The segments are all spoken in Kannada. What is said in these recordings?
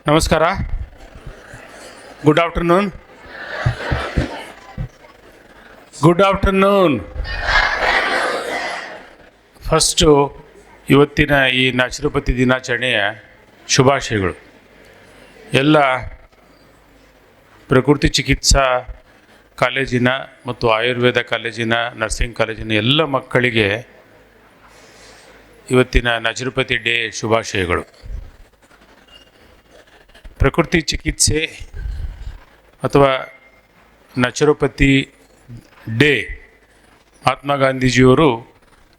ನಮಸ್ಕಾರ. Good afternoon. ಫಸ್ಟು ಇವತ್ತಿನ ಈ ನ್ಯಾಚುರೋಪತಿ ದಿನಾಚರಣೆಯ ಶುಭಾಶಯಗಳು. ಎಲ್ಲ ಪ್ರಕೃತಿ ಚಿಕಿತ್ಸಾ ಕಾಲೇಜಿನ ಮತ್ತು ಆಯುರ್ವೇದ ಕಾಲೇಜಿನ, ನರ್ಸಿಂಗ್ ಕಾಲೇಜಿನ ಎಲ್ಲ ಮಕ್ಕಳಿಗೆ ಇವತ್ತಿನ ನ್ಯಾಚುರೋಪತಿ ಡೇ ಶುಭಾಶಯಗಳು. ಪ್ರಕೃತಿ ಚಿಕಿತ್ಸೆ ಅಥವಾ ನ್ಯಾಚುರೋಪತಿ ಡೇ, ಮಹಾತ್ಮ ಗಾಂಧೀಜಿಯವರು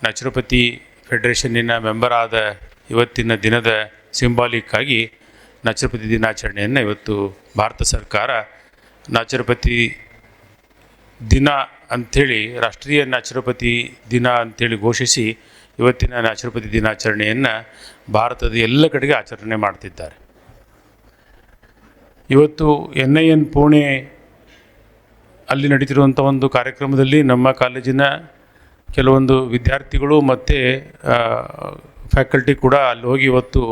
ನ್ಯಾಚುರೋಪತಿ ಫೆಡರೇಷನ್ನಿನ ಮೆಂಬರ್ ಆದ ಇವತ್ತಿನ ದಿನದ ಸಿಂಬಾಲಿಕ್ ಆಗಿ ನ್ಯಾಚುರೋಪತಿ ದಿನಾಚರಣೆಯನ್ನು ಇವತ್ತು ಭಾರತ ಸರ್ಕಾರ ನ್ಯಾಚುರೋಪತಿ ದಿನ ಅಂಥೇಳಿ, ರಾಷ್ಟ್ರೀಯ ನ್ಯಾಚುರೋಪತಿ ದಿನ ಅಂಥೇಳಿ ಘೋಷಿಸಿ ಇವತ್ತಿನ ನ್ಯಾಚುರೋಪತಿ ದಿನಾಚರಣೆಯನ್ನು ಭಾರತದ ಎಲ್ಲ ಕಡೆಗೆ ಆಚರಣೆ ಮಾಡ್ತಿದ್ದಾರೆ. ಇವತ್ತು NIN ಪುಣೆ ಅಲ್ಲಿ ನಡೀತಿರುವಂಥ ಒಂದು ಕಾರ್ಯಕ್ರಮದಲ್ಲಿ ನಮ್ಮ ಕಾಲೇಜಿನ ಕೆಲವೊಂದು ವಿದ್ಯಾರ್ಥಿಗಳು ಮತ್ತು ಫ್ಯಾಕಲ್ಟಿ ಕೂಡ ಅಲ್ಲಿ ಹೋಗಿ ಇವತ್ತು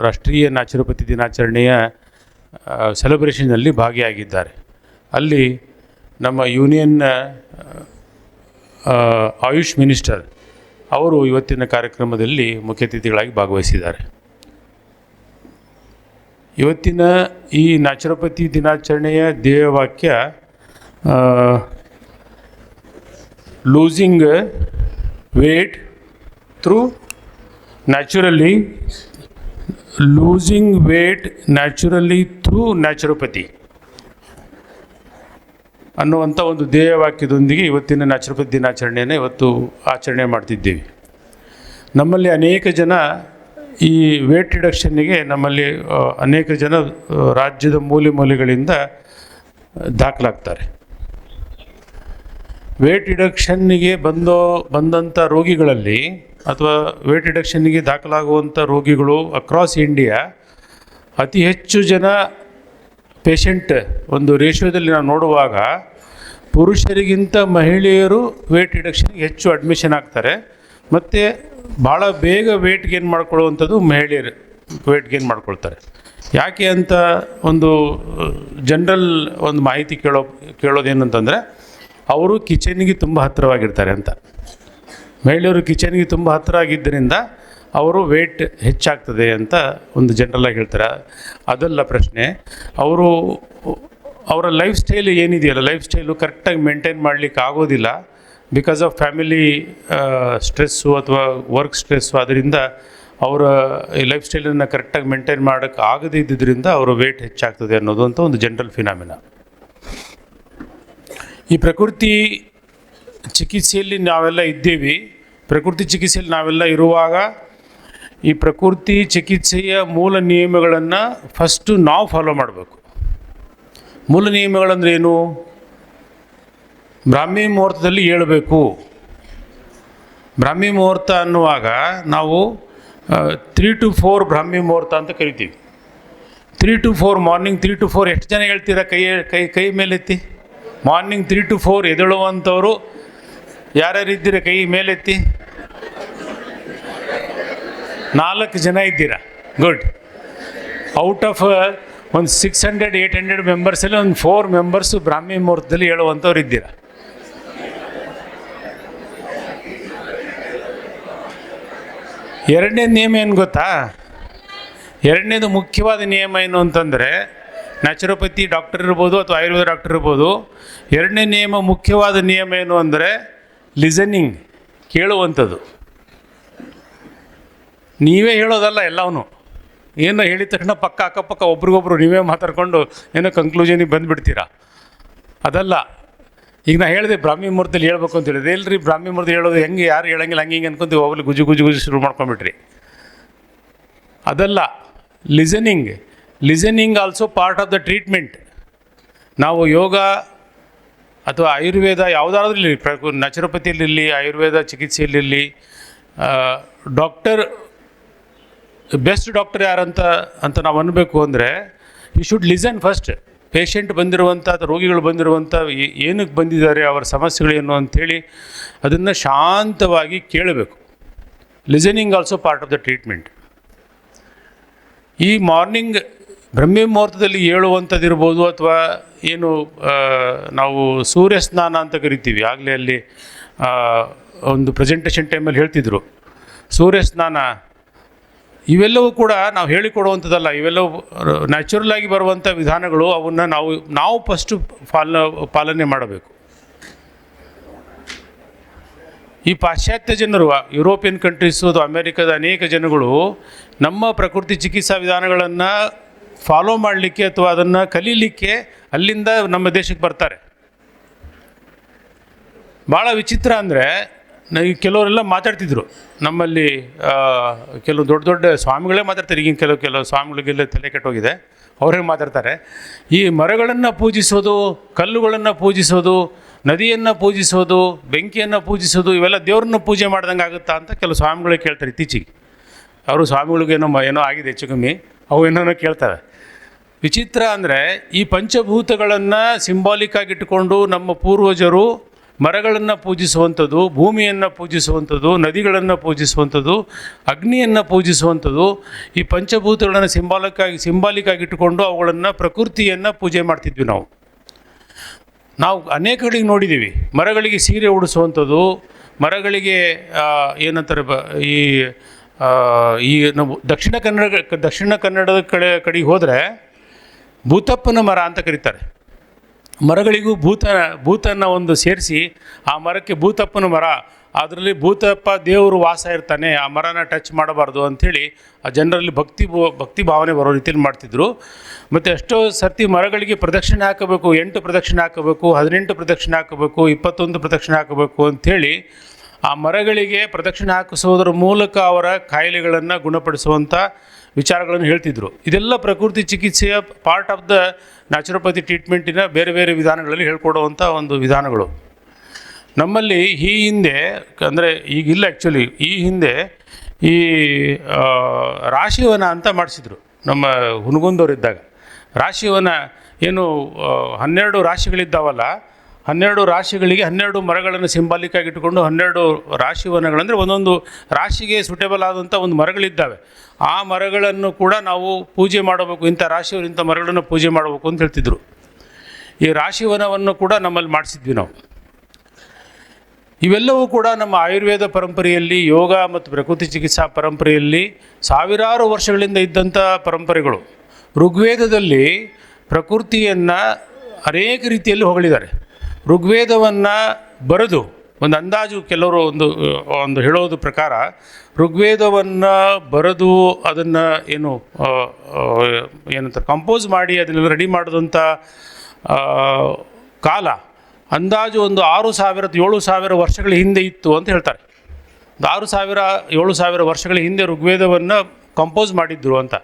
ರಾಷ್ಟ್ರೀಯ ನ್ಯಾಚುರೋಪತಿ ದಿನಾಚರಣೆಯ ಸೆಲೆಬ್ರೇಷನ್ನಲ್ಲಿ ಭಾಗಿಯಾಗಿದ್ದಾರೆ. ಅಲ್ಲಿ ನಮ್ಮ ಯೂನಿಯನ್ ಆಯುಷ್ ಮಿನಿಸ್ಟರ್ ಅವರು ಇವತ್ತಿನ ಕಾರ್ಯಕ್ರಮದಲ್ಲಿ ಮುಖ್ಯ ಅತಿಥಿಗಳಾಗಿ ಭಾಗವಹಿಸಿದ್ದಾರೆ. ಇವತ್ತಿನ ಈ ನ್ಯಾಚುರೋಪತಿ ದಿನಾಚರಣೆಯ ಧ್ಯೇಯವಾಕ್ಯ losing weight through naturally through naturopathy ಅನ್ನುವಂಥ ಒಂದು ಧ್ಯೇಯವಾಕ್ಯದೊಂದಿಗೆ ಇವತ್ತಿನ ನ್ಯಾಚುರೋಪತಿ ದಿನಾಚರಣೆಯನ್ನು ಇವತ್ತು ಆಚರಣೆ ಮಾಡ್ತಿದ್ದೇವೆ. ನಮ್ಮಲ್ಲಿ ಅನೇಕ ಜನ ಈ ವೇಟ್ ರಿಡಕ್ಷನ್ನಿಗೆ ನಮ್ಮಲ್ಲಿ ಅನೇಕ ಜನ ರಾಜ್ಯದ ಮೂಲೆಗಳಿಂದ ದಾಖಲಾಗ್ತಾರೆ. ವೇಟ್ ರಿಡಕ್ಷನ್ನಿಗೆ ಬಂದಂಥ ರೋಗಿಗಳಲ್ಲಿ ಅಥವಾ ವೇಟ್ ರಿಡಕ್ಷನ್ನಿಗೆ ದಾಖಲಾಗುವಂಥ ರೋಗಿಗಳು ಅಕ್ರಾಸ್ ಇಂಡಿಯಾ ಅತಿ ಹೆಚ್ಚು ಜನ ಪೇಷಂಟ್ ಒಂದು ರೇಷಿಯೋದಲ್ಲಿ ನಾವು ನೋಡುವಾಗ ಪುರುಷರಿಗಿಂತ ಮಹಿಳೆಯರು ವೇಟ್ ರಿಡಕ್ಷನ್ಗೆ ಹೆಚ್ಚು ಅಡ್ಮಿಷನ್ ಆಗ್ತಾರೆ. ಮತ್ತು ಭಾಳ ಬೇಗ ವೇಟ್ ಗೇನ್ ಮಾಡ್ಕೊಳ್ಳುವಂಥದ್ದು ಮಹಿಳೆಯರು ವೇಟ್ ಗೇನ್ ಮಾಡ್ಕೊಳ್ತಾರೆ. ಯಾಕೆ ಅಂತ ಒಂದು ಜನರಲ್ ಒಂದು ಮಾಹಿತಿ ಕೇಳೋದೇನಂತಂದರೆ, ಅವರು ಕಿಚನ್ನಿಗೆ ತುಂಬ ಹತ್ತಿರವಾಗಿರ್ತಾರೆ ಅಂತ. ಮಹಿಳೆಯರು ಕಿಚನ್ಗೆ ತುಂಬ ಹತ್ತಿರ ಆಗಿದ್ದರಿಂದ ಅವರು ವೇಟ್ ಹೆಚ್ಚಾಗ್ತದೆ ಅಂತ ಒಂದು ಜನರಲಾಗಿ ಹೇಳ್ತಾರೆ. ಅದಲ್ಲ ಪ್ರಶ್ನೆ. ಅವರ ಲೈಫ್ ಸ್ಟೈಲ್ ಏನಿದೆಯಲ್ಲ, ಲೈಫ್ ಸ್ಟೈಲು ಕರೆಕ್ಟಾಗಿ ಮೇಂಟೈನ್ ಮಾಡಲಿಕ್ಕೆ ಆಗೋದಿಲ್ಲ. ಬಿಕಾಸ್ ಆಫ್ ಫ್ಯಾಮಿಲಿ ಸ್ಟ್ರೆಸ್ಸು ಅಥವಾ ವರ್ಕ್ ಸ್ಟ್ರೆಸ್ಸು, ಅದರಿಂದ ಅವರ ಲೈಫ್ ಸ್ಟೈಲನ್ನು ಕರೆಕ್ಟಾಗಿ ಮೇಂಟೈನ್ ಮಾಡೋಕ್ಕೆ ಆಗದೇ ಇದ್ದಿದ್ದರಿಂದ ಅವರ ವೇಟ್ ಹೆಚ್ಚಾಗ್ತದೆ ಅನ್ನೋದು ಅಂತ ಒಂದು ಜನರಲ್ ಫಿನಾಮಿನ. ಈ ಪ್ರಕೃತಿ ಚಿಕಿತ್ಸೆಯಲ್ಲಿ ನಾವೆಲ್ಲ ಇದ್ದೀವಿ. ಪ್ರಕೃತಿ ಚಿಕಿತ್ಸೆಯಲ್ಲಿ ನಾವೆಲ್ಲ ಇರುವಾಗ ಈ ಪ್ರಕೃತಿ ಚಿಕಿತ್ಸೆಯ ಮೂಲ ನಿಯಮಗಳನ್ನು ಫಸ್ಟು ನಾವು ಫಾಲೋ ಮಾಡಬೇಕು. ಮೂಲ ನಿಯಮಗಳಂದ್ರೆ ಏನು? ಬ್ರಾಹ್ಮಿ ಮುಹೂರ್ತದಲ್ಲಿ ಏಳಬೇಕು. ಬ್ರಾಹ್ಮಿ ಮುಹೂರ್ತ ಅನ್ನುವಾಗ ನಾವು 3 to 4 ಬ್ರಾಹ್ಮಿ ಮುಹೂರ್ತ ಅಂತ ಕರಿತೀವಿ. 3 to 4 ಮಾರ್ನಿಂಗ್ 3 to 4 ಎಷ್ಟು ಜನ ಹೇಳ್ತೀರಾ? ಕೈ ಮೇಲೆತ್ತಿ. ಮಾರ್ನಿಂಗ್ 3 to 4 ಎದ್ದೇಳುವಂಥವ್ರು ಯಾರ್ಯಾರು ಇದ್ದೀರಾ? ಕೈ ಮೇಲೆತ್ತಿ. 4 ಜನ ಇದ್ದೀರಾ. ಗುಡ್. ಔಟ್ ಆಫ್ ಒಂದು 600-800 ಮೆಂಬರ್ಸಲ್ಲಿ ಒಂದು 4 ಮೆಂಬರ್ಸು ಬ್ರಾಹ್ಮಿ ಮುಹೂರ್ತದಲ್ಲಿ ಹೇಳುವಂಥವ್ರು ಇದ್ದೀರಾ. ಎರಡನೇ ನಿಯಮ ಏನು ಗೊತ್ತಾ? ಎರಡನೇದು ಮುಖ್ಯವಾದ ನಿಯಮ ಏನು ಅಂತಂದರೆ, ನ್ಯಾಚುರೋಪತಿ ಡಾಕ್ಟರ್ ಇರ್ಬೋದು ಅಥವಾ ಆಯುರ್ವೇದ ಡಾಕ್ಟರ್ ಇರ್ಬೋದು, ಎರಡನೇ ಮುಖ್ಯವಾದ ನಿಯಮ ಏನು ಅಂದರೆ ಲಿಸನಿಂಗ್, ಕೇಳುವಂಥದ್ದು. ನೀವೇ ಹೇಳೋದಲ್ಲ ಎಲ್ಲವೂ. ಏನೋ ಹೇಳಿದ ತಕ್ಷಣ ಅಕ್ಕಪಕ್ಕ ಒಬ್ರಿಗೊಬ್ರು ನೀವೇ ಮಾತಾಡ್ಕೊಂಡು ಏನೋ ಕಂಕ್ಲೂಷನಿಗೆ ಬಂದುಬಿಡ್ತೀರಾ. ಅದಲ್ಲ. ಈಗ ನಾ ಹೇಳಿದೆ ಬ್ರಾಹ್ಮಿ ಮುಹೂರ್ತದಲ್ಲಿ ಹೇಳ್ಬೇಕು ಅಂತ ಹೇಳಿದೆ. ಎಲ್ರಿ ಬ್ರಾಹ್ಮಿ ಮುಹೂರ್ತ ಹೇಳೋದು ಹೆಂಗೆ? ಯಾರು ಹೇಳಂಗಿಲ್ಲ, ಹಂಗೆ ಅನ್ಕೊಂತೀವಿ. ಹೋಗ್ಲಿ ಗುಜು ಶುರು ಮಾಡ್ಕೊಂಬಿಟ್ರಿ. ಅದಲ್ಲ. Listening also part of the treatment. ನಾವು ಯೋಗ ಅಥವಾ ಆಯುರ್ವೇದ ಯಾವುದಾದ್ರೂ ಇರಲಿ, ನ್ಯಾಚುರೋಪತಿಯಲ್ಲಿರಲಿ, ಆಯುರ್ವೇದ ಚಿಕಿತ್ಸೆಯಲ್ಲಿರಲಿ, ಬೆಸ್ಟ್ ಡಾಕ್ಟರ್ ಯಾರಂತ ನಾವು ಅನ್ನಬೇಕು ಅಂದರೆ, you should listen first. Patient ಬಂದಿರುವಂಥ ಅಥವಾ ರೋಗಿಗಳು ಬಂದಿರುವಂಥ ಏನಕ್ಕೆ ಬಂದಿದ್ದಾರೆ, ಅವರ ಸಮಸ್ಯೆಗಳೇನು ಅಂಥೇಳಿ ಅದನ್ನು ಶಾಂತವಾಗಿ ಕೇಳಬೇಕು. Listening also part of the treatment. ಈ ಮಾರ್ನಿಂಗ್ ಬ್ರಹ್ಮಿ ಮುಹೂರ್ತದಲ್ಲಿ ಏಳುವಂಥದ್ದಿರ್ಬೋದು, ಅಥವಾ ಏನು ನಾವು ಸೂರ್ಯ ಸ್ನಾನ ಅಂತ ಕರಿತೀವಿ, ಆಗಲೇ ಅಲ್ಲಿ ಒಂದು ಪ್ರೆಸೆಂಟೇಷನ್ ಟೈಮಲ್ಲಿ ಹೇಳ್ತಿದ್ರು ಸೂರ್ಯ ಸ್ನಾನ, ಇವೆಲ್ಲವೂ ಕೂಡ ನಾವು ಹೇಳಿಕೊಡುವಂಥದ್ದಲ್ಲ, ಇವೆಲ್ಲವೂ ನ್ಯಾಚುರಲ್ ಆಗಿ ಬರುವಂಥ ವಿಧಾನಗಳು. ಅವನ್ನು ನಾವು ಫಸ್ಟು ಪಾಲನೆ ಮಾಡಬೇಕು. ಈ ಪಾಶ್ಚಾತ್ಯ ಜನರು, ಯುರೋಪಿಯನ್ ಕಂಟ್ರೀಸು ಅಥವಾ ಅಮೇರಿಕದ ಅನೇಕ ಜನಗಳು ನಮ್ಮ ಪ್ರಕೃತಿ ಚಿಕಿತ್ಸಾ ವಿಧಾನಗಳನ್ನು ಫಾಲೋ ಮಾಡಲಿಕ್ಕೆ ಅಥವಾ ಅದನ್ನು ಕಲೀಲಿಕ್ಕೆ ಅಲ್ಲಿಂದ ನಮ್ಮ ದೇಶಕ್ಕೆ ಬರ್ತಾರೆ. ಭಾಳ ವಿಚಿತ್ರ ಅಂದರೆ, ನನಗೆ ಕೆಲವರೆಲ್ಲ ಮಾತಾಡ್ತಿದ್ರು ನಮ್ಮಲ್ಲಿ, ಕೆಲವು ದೊಡ್ಡ ದೊಡ್ಡ ಸ್ವಾಮಿಗಳೇ ಮಾತಾಡ್ತಾರೆ. ಈಗಿನ ಕೆಲವು ಸ್ವಾಮಿಗಳಿಗೆಲ್ಲ ತಲೆ ಕೆಟ್ಟೋಗಿದೆ, ಅವರೇ ಮಾತಾಡ್ತಾರೆ. ಈ ಮರಗಳನ್ನು ಪೂಜಿಸೋದು, ಕಲ್ಲುಗಳನ್ನು ಪೂಜಿಸೋದು, ನದಿಯನ್ನು ಪೂಜಿಸೋದು, ಬೆಂಕಿಯನ್ನು ಪೂಜಿಸೋದು, ಇವೆಲ್ಲ ದೇವ್ರನ್ನ ಪೂಜೆ ಮಾಡ್ದಂಗೆ ಆಗುತ್ತಾ ಅಂತ ಕೆಲವು ಸ್ವಾಮಿಗಳೇ ಕೇಳ್ತಾರೆ. ಇತ್ತೀಚೆಗೆ ಅವರು ಸ್ವಾಮಿಗಳಿಗೇನೋ ಏನೋ ಆಗಿದೆ ಹೆಚ್ಚು ಕಮ್ಮಿ, ಅವು ಏನೋ ಕೇಳ್ತಾರೆ. ವಿಚಿತ್ರ ಅಂದರೆ, ಈ ಪಂಚಭೂತಗಳನ್ನು ಸಿಂಬಾಲಿಕ್ ಆಗಿಟ್ಟುಕೊಂಡು ನಮ್ಮ ಪೂರ್ವಜರು ಮರಗಳನ್ನು ಪೂಜಿಸುವಂಥದ್ದು, ಭೂಮಿಯನ್ನು ಪೂಜಿಸುವಂಥದ್ದು, ನದಿಗಳನ್ನು ಪೂಜಿಸುವಂಥದ್ದು, ಅಗ್ನಿಯನ್ನು ಪೂಜಿಸುವಂಥದ್ದು, ಈ ಪಂಚಭೂತಗಳನ್ನು ಸಿಂಬಾಲಿಕ್ ಆಗಿಟ್ಟುಕೊಂಡು ಅವುಗಳನ್ನು, ಪ್ರಕೃತಿಯನ್ನು ಪೂಜೆ ಮಾಡ್ತಿದ್ವಿ. ನಾವು ಅನೇಕ ಕಡೆಗೆ ನೋಡಿದ್ದೀವಿ, ಮರಗಳಿಗೆ ಸೀರೆ ಉಡಿಸುವಂಥದ್ದು, ಮರಗಳಿಗೆ ಏನಂತಾರೆ, ಈ ನಾವು ದಕ್ಷಿಣ ಕನ್ನಡದ ಕಡೆಗೆ ಹೋದರೆ ಭೂತಪ್ಪನ ಮರ ಅಂತ ಕರೀತಾರೆ. ಮರಗಳಿಗೂ ಭೂತನ ಒಂದು ಸೇರಿಸಿ ಆ ಮರಕ್ಕೆ ಭೂತಪ್ಪನ ಮರ, ಅದರಲ್ಲಿ ಭೂತಪ್ಪ ದೇವರು ವಾಸ ಇರ್ತಾನೆ, ಆ ಮರನ ಟಚ್ ಮಾಡಬಾರ್ದು ಅಂಥೇಳಿ ಆ ಜನರಲ್ಲಿ ಭಕ್ತಿ ಭಾವನೆ ಬರೋ ರೀತಿಯಲ್ಲಿ ಮಾಡ್ತಿದ್ರು. ಮತ್ತು ಎಷ್ಟೋ ಸರ್ತಿ ಮರಗಳಿಗೆ ಪ್ರದಕ್ಷಿಣೆ ಹಾಕಬೇಕು, 8 ಪ್ರದಕ್ಷಿಣೆ ಹಾಕಬೇಕು, 18 ಪ್ರದಕ್ಷಿಣೆ ಹಾಕಬೇಕು, 21 ಪ್ರದಕ್ಷಿಣೆ ಹಾಕಬೇಕು ಅಂಥೇಳಿ ಆ ಮರಗಳಿಗೆ ಪ್ರದಕ್ಷಿಣೆ ಹಾಕಿಸೋದ್ರ ಮೂಲಕ ಅವರ ಕಾಯಿಲೆಗಳನ್ನು ಗುಣಪಡಿಸುವಂಥ ವಿಚಾರಗಳನ್ನು ಹೇಳ್ತಿದ್ರು. ಇದೆಲ್ಲ ಪ್ರಕೃತಿ ಚಿಕಿತ್ಸೆಯ ಪಾರ್ಟ್ ಆಫ್ ದ ನ್ಯಾಚುರೋಪತಿ ಟ್ರೀಟ್ಮೆಂಟಿನ ಬೇರೆ ಬೇರೆ ವಿಧಾನಗಳಲ್ಲಿ ಹೇಳ್ಕೊಡುವಂಥ ಒಂದು ವಿಧಾನಗಳು. ನಮ್ಮಲ್ಲಿ ಈ ಹಿಂದೆ, ಅಂದರೆ ಈಗಿಲ್ಲ ಆ್ಯಕ್ಚುಲಿ, ಈ ಹಿಂದೆ ಈ ರಾಶಿವನ ಅಂತ ಮಾಡಿಸಿದ್ರು ನಮ್ಮ ಹುನಗುಂದವರಿದ್ದಾಗ. ರಾಶಿವನ ಏನು 12 ರಾಶಿಗಳಿದ್ದಾವಲ್ಲ, 12 ರಾಶಿಗಳಿಗೆ 12 ಮರಗಳನ್ನು ಸಿಂಬಾಲಿಕ್ಕಾಗಿ ಇಟ್ಟುಕೊಂಡು 12 ರಾಶಿವನಗಳಂದರೆ ಒಂದೊಂದು ರಾಶಿಗೆ ಸೂಟೇಬಲ್ ಆದಂಥ ಒಂದು ಮರಗಳಿದ್ದಾವೆ. ಆ ಮರಗಳನ್ನು ಕೂಡ ನಾವು ಪೂಜೆ ಮಾಡಬೇಕು, ಇಂಥ ರಾಶಿಯವರು ಇಂಥ ಮರಗಳನ್ನು ಪೂಜೆ ಮಾಡಬೇಕು ಅಂತ ಹೇಳ್ತಿದ್ರು. ಈ ರಾಶಿವನವನ್ನು ಕೂಡ ನಮ್ಮಲ್ಲಿ ಮಾಡಿಸಿದ್ವಿ ನಾವು. ಇವೆಲ್ಲವೂ ಕೂಡ ನಮ್ಮ ಆಯುರ್ವೇದ ಪರಂಪರೆಯಲ್ಲಿ, ಯೋಗ ಮತ್ತು ಪ್ರಕೃತಿ ಚಿಕಿತ್ಸಾ ಪರಂಪರೆಯಲ್ಲಿ ಸಾವಿರಾರು ವರ್ಷಗಳಿಂದ ಇದ್ದಂಥ ಪರಂಪರೆಗಳು. ಋಗ್ವೇದದಲ್ಲಿ ಪ್ರಕೃತಿಯನ್ನು ಅನೇಕ ರೀತಿಯಲ್ಲಿ ಹೊಗಳಿದ್ದಾರೆ. ಋಗ್ವೇದವನ್ನು ಬರೆದು ಒಂದು ಅಂದಾಜು ಕೆಲವರು ಒಂದು ಹೇಳೋದು ಪ್ರಕಾರ, ಋಗ್ವೇದವನ್ನು ಬರೆದು ಅದನ್ನು ಏನಂತ ಕಂಪೋಸ್ ಮಾಡಿ ಅದನ್ನೆಲ್ಲ ರೆಡಿ ಮಾಡಿದಂಥ ಕಾಲ ಅಂದಾಜು ಒಂದು 6,000-7,000 ವರ್ಷಗಳ ಹಿಂದೆ ಇತ್ತು ಅಂತ ಹೇಳ್ತಾರೆ. 6,000-7,000 ವರ್ಷಗಳ ಹಿಂದೆ ಋಗ್ವೇದವನ್ನು ಕಂಪೋಸ್ ಮಾಡಿದ್ರು ಅಂತ.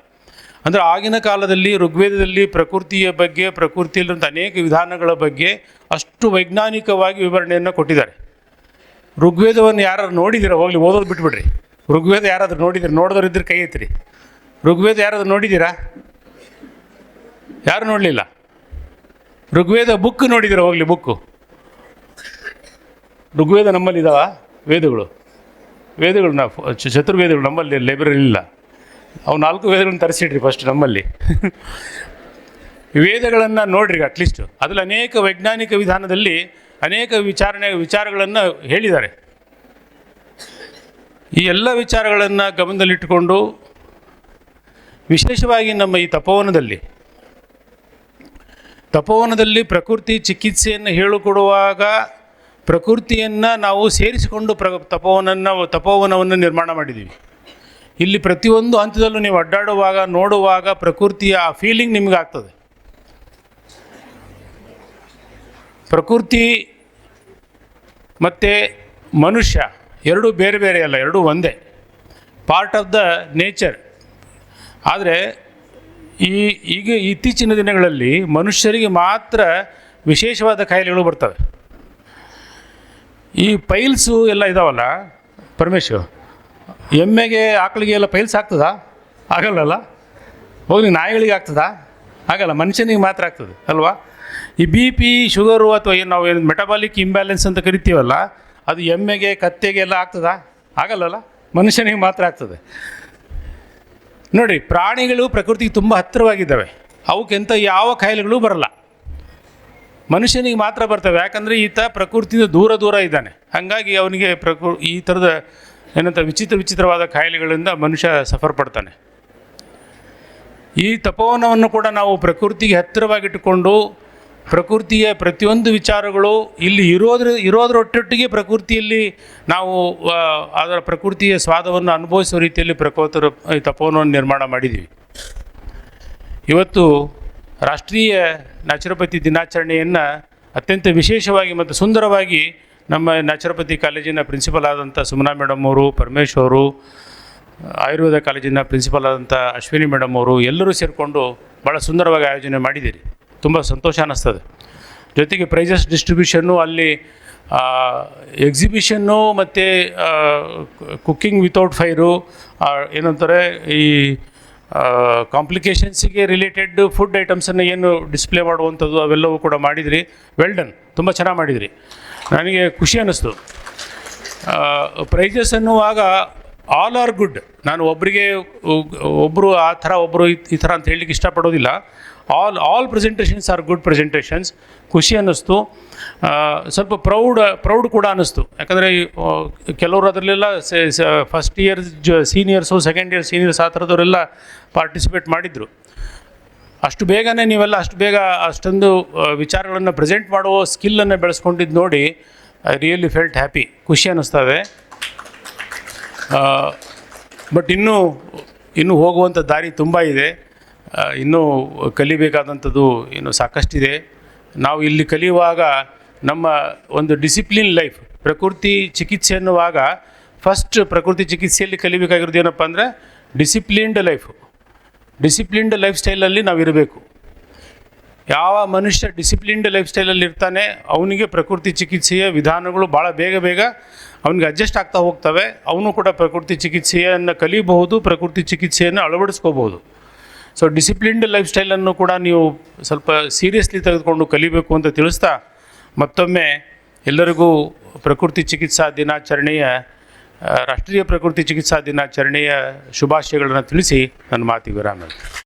ಅಂದರೆ ಆಗಿನ ಕಾಲದಲ್ಲಿ ಋಗ್ವೇದದಲ್ಲಿ ಪ್ರಕೃತಿಯ ಬಗ್ಗೆ, ಪ್ರಕೃತಿಯಲ್ಲಿರುವಂಥ ಅನೇಕ ವಿಧಾನಗಳ ಬಗ್ಗೆ ಅಷ್ಟು ವೈಜ್ಞಾನಿಕವಾಗಿ ವಿವರಣೆಯನ್ನು ಕೊಟ್ಟಿದ್ದಾರೆ. ಋಗ್ವೇದವನ್ನು ಯಾರು ನೋಡಿದ್ದೀರಾ? ಹೋಗಲಿ, ಓದೋದು ಬಿಟ್ಬಿಡ್ರಿ. ಋಗ್ವೇದ ಯಾರಾದರೂ ನೋಡಿದವ್ರು ಇದ್ರೆ ಕೈ ಎತ್ತಿರಿ. ಋಗ್ವೇದ ಯಾರಾದರೂ ನೋಡಿದ್ದೀರಾ? ಯಾರು ನೋಡಲಿಲ್ಲ? ಋಗ್ವೇದ ಬುಕ್ ನೋಡಿದ್ದೀರಾ? ಹೋಗಲಿ, ಬುಕ್ಕು. ಋಗ್ವೇದ ನಮ್ಮಲ್ಲಿದ್ದಾವ ವೇದಗಳು ನಾವು ಚತುರ್ವೇದಗಳು ನಮ್ಮಲ್ಲಿ ಲೈಬ್ರರಿ ಇಲ್ಲ. ಅವು 4 ವೇದಗಳನ್ನು ತರಿಸಿಡ್ರಿ ಫಸ್ಟ್ ನಮ್ಮಲ್ಲಿ. ವೇದಗಳನ್ನು ನೋಡ್ರಿ ಅಟ್ಲೀಸ್ಟು. ಅದರಲ್ಲಿ ಅನೇಕ ವೈಜ್ಞಾನಿಕ ವಿಧಾನದಲ್ಲಿ ಅನೇಕ ವಿಚಾರಗಳನ್ನು ಹೇಳಿದ್ದಾರೆ. ಈ ಎಲ್ಲ ವಿಚಾರಗಳನ್ನು ಗಮನದಲ್ಲಿಟ್ಟುಕೊಂಡು, ವಿಶೇಷವಾಗಿ ನಮ್ಮ ಈ ತಪೋವನದಲ್ಲಿ ಪ್ರಕೃತಿ ಚಿಕಿತ್ಸೆಯನ್ನು ಹೇಳಿಕೊಡುವಾಗ ಪ್ರಕೃತಿಯನ್ನು ನಾವು ಸೇರಿಸಿಕೊಂಡು ತಪೋವನವನ್ನು ನಿರ್ಮಾಣ ಮಾಡಿದ್ದೀವಿ. ಇಲ್ಲಿ ಪ್ರತಿಯೊಂದು ಹಂತದಲ್ಲೂ ನೀವು ಅಡ್ಡಾಡುವಾಗ, ನೋಡುವಾಗ ಪ್ರಕೃತಿಯ ಆ ಫೀಲಿಂಗ್ ನಿಮಗೆ ಆಗ್ತದೆ. ಪ್ರಕೃತಿ ಮತ್ತು ಮನುಷ್ಯ ಎರಡೂ ಬೇರೆ ಬೇರೆ ಅಲ್ಲ, ಎರಡೂ ಒಂದೇ, ಪಾರ್ಟ್ ಆಫ್ ದ ನೇಚರ್. ಆದರೆ ಈಗ ಇತ್ತೀಚಿನ ದಿನಗಳಲ್ಲಿ ಮನುಷ್ಯರಿಗೆ ಮಾತ್ರ ವಿಶೇಷವಾದ ಕಾಯಿಲೆಗಳು ಬರ್ತವೆ. ಈ ಪೈಲ್ಸು ಎಲ್ಲ ಇದಾವಲ್ಲ ಪರಮೇಶ್ವರ್, ಎಮ್ಮೆಗೆ ಆಕಳಿಗೆ ಎಲ್ಲ ಪೈಲ್ಸ್ ಆಗ್ತದಾ? ಆಗಲ್ಲಲ್ಲ. ಹೋಗಿ ನಾಯಿಗಳಿಗೆ ಆಗ್ತದಾ? ಆಗಲ್ಲ. ಮನುಷ್ಯನಿಗೆ ಮಾತ್ರ ಆಗ್ತದೆ ಅಲ್ವಾ? ಈ BP, ಶುಗರು ಅಥವಾ ನಾವು ಮೆಟಬಾಲಿಕ್ ಇಂಬ್ಯಾಲೆನ್ಸ್ ಅಂತ ಕರಿತೀವಲ್ಲ, ಅದು ಎಮ್ಮೆಗೆ, ಕತ್ತೆಗೆ ಎಲ್ಲ ಆಗ್ತದಾ? ಆಗಲ್ಲಲ್ಲ. ಮನುಷ್ಯನಿಗೆ ಮಾತ್ರ ಆಗ್ತದೆ. ನೋಡಿ, ಪ್ರಾಣಿಗಳು ಪ್ರಕೃತಿಗೆ ತುಂಬ ಹತ್ತಿರವಾಗಿದ್ದಾವೆ. ಅವಕ್ಕೆಂಥ ಯಾವ ಕಾಯಿಲೆಗಳು ಬರಲ್ಲ. ಮನುಷ್ಯನಿಗೆ ಮಾತ್ರ ಬರ್ತವೆ. ಯಾಕಂದರೆ ಈತ ಪ್ರಕೃತಿಯಿಂದ ದೂರ ಇದ್ದಾನೆ. ಹಾಗಾಗಿ ಅವನಿಗೆ ಈ ಥರದ ಏನಂತ ವಿಚಿತ್ರವಾದ ಕಾಯಿಲೆಗಳಿಂದ ಮನುಷ್ಯ ಸಫರ್ ಪಡ್ತಾನೆ. ಈ ತಪೋವನವನ್ನು ಕೂಡ ನಾವು ಪ್ರಕೃತಿಗೆ ಹತ್ತಿರವಾಗಿಟ್ಟುಕೊಂಡು ಪ್ರಕೃತಿಯ ಪ್ರತಿಯೊಂದು ವಿಚಾರಗಳು ಇಲ್ಲಿ ಇರೋದ್ರೊಟ್ಟೊಟ್ಟಿಗೆ ಪ್ರಕೃತಿಯಲ್ಲಿ ನಾವು ಅದರ ಪ್ರಕೃತಿಯ ಸ್ವಾದವನ್ನು ಅನುಭವಿಸುವ ರೀತಿಯಲ್ಲಿ ಈ ತಪೋವನವನ್ನು ನಿರ್ಮಾಣ ಮಾಡಿದ್ದೀವಿ. ಇವತ್ತು ರಾಷ್ಟ್ರೀಯ ನ್ಯಾಚುರೋಪತಿ ದಿನಾಚರಣೆಯನ್ನು ಅತ್ಯಂತ ವಿಶೇಷವಾಗಿ ಮತ್ತು ಸುಂದರವಾಗಿ ನಮ್ಮ ನ್ಯಾಚುರೋಪತಿ ಕಾಲೇಜಿನ ಪ್ರಿನ್ಸಿಪಲ್ ಆದಂಥ ಸುಮನಾ ಮೇಡಮ್ ಅವರು, ಪರಮೇಶ್ ಅವರು, ಆಯುರ್ವೇದ ಕಾಲೇಜಿನ ಪ್ರಿನ್ಸಿಪಲ್ ಆದಂಥ ಅಶ್ವಿನಿ ಮೇಡಮ್ ಅವರು ಎಲ್ಲರೂ ಸೇರಿಕೊಂಡು ಭಾಳ ಸುಂದರವಾಗಿ ಆಯೋಜನೆ ಮಾಡಿದ್ದೀರಿ. ತುಂಬ ಸಂತೋಷ ಅನ್ನಿಸ್ತದೆ. ಜೊತೆಗೆ ಪ್ರೈಸಸ್ ಡಿಸ್ಟ್ರಿಬ್ಯೂಷನ್ನು, ಅಲ್ಲಿ ಎಕ್ಸಿಬಿಷನ್ನು ಮತ್ತು ಕುಕ್ಕಿಂಗ್ ವಿತೌಟ್ ಫೈರು, ಏನಂತಾರೆ ಈ ಕಾಂಪ್ಲಿಕೇಶನ್ಸಿಗೆ ರಿಲೇಟೆಡ್ ಫುಡ್ ಐಟಮ್ಸನ್ನು ಏನು ಡಿಸ್ಪ್ಲೇ ಮಾಡುವಂಥದ್ದು ಅವೆಲ್ಲವೂ ಕೂಡ ಮಾಡಿದಿರಿ. ವೆಲ್ ಡನ್, ತುಂಬ ಚೆನ್ನಾಗಿ ಮಾಡಿದಿರಿ. ನನಗೆ ಖುಷಿ ಅನ್ನಿಸ್ತು. ಪ್ರೈಸಸ್ ಅನ್ನುವಾಗ ಆಲ್ ಆರ್ ಗುಡ್. ನಾನು ಒಬ್ಬರು ಆ ಥರ ಒಬ್ಬರು ಈ ಥರ ಅಂತ ಹೇಳಲಿಕ್ಕೆ ಇಷ್ಟಪಡೋದಿಲ್ಲ. All presentations are good presentations. ಖುಷಿ ಅನ್ನಿಸ್ತು. ಸ್ವಲ್ಪ ಪ್ರೌಡ್ ಕೂಡ ಅನ್ನಿಸ್ತು. ಯಾಕಂದರೆ ಕೆಲವರು ಅದರಲ್ಲೆಲ್ಲ first year seniors, second year seniors ಆ ಥರದವರೆಲ್ಲ ಪಾರ್ಟಿಸಿಪೇಟ್ ಮಾಡಿದರು. ಅಷ್ಟು ಬೇಗ ಅಷ್ಟೊಂದು ವಿಚಾರಗಳನ್ನು ಪ್ರೆಸೆಂಟ್ ಮಾಡುವ ಸ್ಕಿಲ್ಲನ್ನು ಬೆಳೆಸ್ಕೊಂಡಿದ್ದು ನೋಡಿ ಐ ರಿಯಲಿ ಫೆಲ್ಟ್ ಹ್ಯಾಪಿ. ಖುಷಿ ಅನ್ನಿಸ್ತದೆ. ಬಟ್ ಇನ್ನೂ ಹೋಗುವಂಥ ದಾರಿ ತುಂಬ ಇದೆ. ಇನ್ನೂ ಕಲಿಬೇಕಾದಂಥದ್ದು ಇನ್ನೂ ಸಾಕಷ್ಟಿದೆ. ನಾವು ಇಲ್ಲಿ ಕಲಿಯುವಾಗ ನಮ್ಮ ಒಂದು ಡಿಸಿಪ್ಲಿನ್ ಲೈಫ್, ಪ್ರಕೃತಿ ಚಿಕಿತ್ಸೆ ಅನ್ನುವಾಗ ಫಸ್ಟ್ ಪ್ರಕೃತಿ ಚಿಕಿತ್ಸೆಯಲ್ಲಿ ಕಲಿಬೇಕಾಗಿರೋದು ಏನಪ್ಪ ಅಂದರೆ ಡಿಸಿಪ್ಲಿನ್ಡ್ ಲೈಫ್ ಸ್ಟೈಲಲ್ಲಿ ನಾವು ಇರಬೇಕು. ಯಾವ ಮನುಷ್ಯ ಡಿಸಿಪ್ಲಿನ್ಡ್ ಲೈಫ್ ಸ್ಟೈಲಲ್ಲಿ ಇರ್ತಾನೆ ಅವನಿಗೆ ಪ್ರಕೃತಿ ಚಿಕಿತ್ಸೆಯ ವಿಧಾನಗಳು ಭಾಳ ಬೇಗ ಅವನಿಗೆ ಅಡ್ಜಸ್ಟ್ ಆಗ್ತಾ ಹೋಗ್ತವೆ. ಅವನು ಕೂಡ ಪ್ರಕೃತಿ ಚಿಕಿತ್ಸೆಯನ್ನು ಕಲಿಬಹುದು, ಪ್ರಕೃತಿ ಚಿಕಿತ್ಸೆಯನ್ನು ಅಳವಡಿಸ್ಕೋಬಹುದು. ಸೊ ಡಿಸಿಪ್ಲಿನ್ಡ್ ಲೈಫ್ ಸ್ಟೈಲನ್ನು ಕೂಡ ನೀವು ಸ್ವಲ್ಪ ಸೀರಿಯಸ್ಲಿ ತೆಗೆದುಕೊಂಡು ಕಲಿಬೇಕು ಅಂತ ತಿಳಿಸ್ತಾ, ಮತ್ತೊಮ್ಮೆ ಎಲ್ಲರಿಗೂ ರಾಷ್ಟ್ರೀಯ ಪ್ರಕೃತಿ ಚಿಕಿತ್ಸಾ ದಿನಾಚರಣೆಯ ಶುಭಾಶಯಗಳನ್ನು ತಿಳಿಸಿ ನನ್ನ ಮಾತಿಗೆ ವಿರಾಮ.